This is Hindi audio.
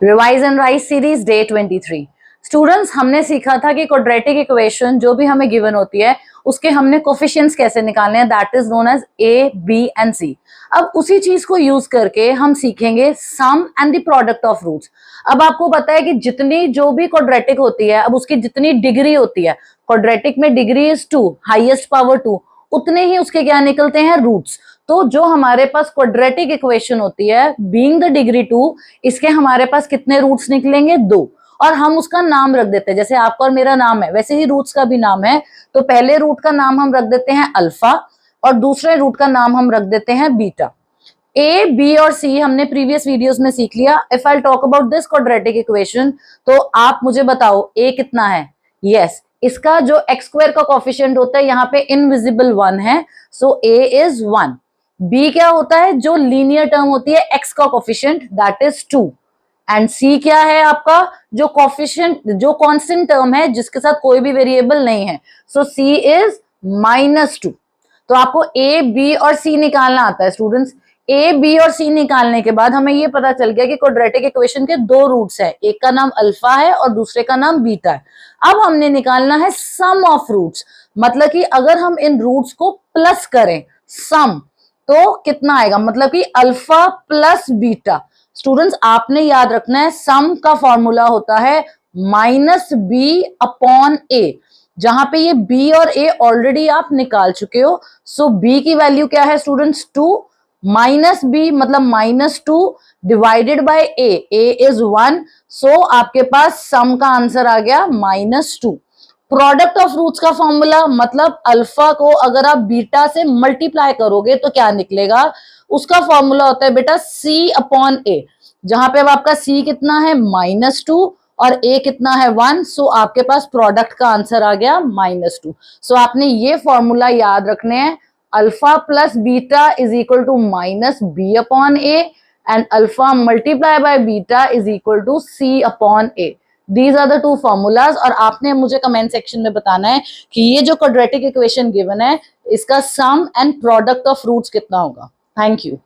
Revise and rise series day 23। Students, हमने सीखा था कि क्वाड्रेटिक इक्वेशन जो भी हमें गिवन होती है उसके हमने कोफिशिएंट्स कैसे निकालने हैं, that is known as A, B and C. अब उसी चीज को यूज करके हम सीखेंगे sum and the product of roots. अब आपको पता है कि जितनी जो भी क्वाड्रेटिक होती है, अब उसकी जितनी डिग्री होती है, क्वाड्रेटिक में डिग्री इज 2, हाईएस्ट पावर 2, उतने ही उसके क्या निकलते हैं, रूट्स। तो जो हमारे पास क्वाड्रेटिक इक्वेशन होती है बीइंग द डिग्री 2, इसके हमारे पास कितने रूट्स निकलेंगे, 2। और हम उसका नाम रख देते हैं, जैसे आपका और मेरा नाम है वैसे ही रूट्स का भी नाम है। तो पहले रूट का नाम हम रख देते हैं अल्फा और दूसरे रूट का नाम हम रख देते हैं बीटा। ए, बी और सी हमने प्रीवियस वीडियोस में सीख लिया। If I talk about this quadratic equation, तो आप मुझे बताओ ए कितना है। यस, इसका जो एक्स स्क्वायर का कोफिशिएंट होता है यहाँ पे इनविजिबल 1 है, सो ए इज 1। बी क्या होता है, जो लीनियर टर्म होती है एक्स का कोफिशिएंट, दैट इज 2। एंड सी क्या है आपका, जो कोफिशिएंट, जो कांस्टेंट टर्म है जिसके साथ कोई भी वेरिएबल नहीं है, सो सी इज -2। तो आपको ए, बी और सी निकालना आता है स्टूडेंट्स। ए, बी और सी निकालने के बाद हमें ये पता चल गया कि क्वाड्रेटिक इक्वेशन के 2 रूट्स हैं, एक का नाम अल्फा है और दूसरे का नाम बीटा है। अब हमने निकालना है सम ऑफ रूट्स, मतलब कि अगर हम इन रूट्स को प्लस करें सम, तो कितना आएगा, मतलब कि अल्फा प्लस बीटा। स्टूडेंट्स, आपने याद रखना है सम का फॉर्मूला होता है -b/a, जहां पे ये b और a ऑलरेडी आप निकाल चुके हो। सो b की वैल्यू क्या है स्टूडेंट्स, 2, -b मतलब -2 divided by a, a is 1। सो आपके पास सम का आंसर आ गया -2। प्रोडक्ट ऑफ रूट्स का फॉर्मूला, मतलब अल्फा को अगर आप बीटा से मल्टीप्लाई करोगे तो क्या निकलेगा, उसका फॉर्मूला होता है बेटा c/a, जहां पे अब आपका c कितना है -2 और a कितना है 1। सो आपके पास प्रोडक्ट का आंसर आ गया -2। सो आपने ये फॉर्मूला याद रखने हैं, alpha plus beta is equal to -b/a and alpha multiply by beta is equal to c/a। These are the two formulas। और आपने मुझे कमेंट सेक्शन में बताना है कि ये जो क्वाड्रेटिक इक्वेशन गिवन है इसका सम एंड प्रोडक्ट ऑफ रूट्स कितना होगा। Thank you.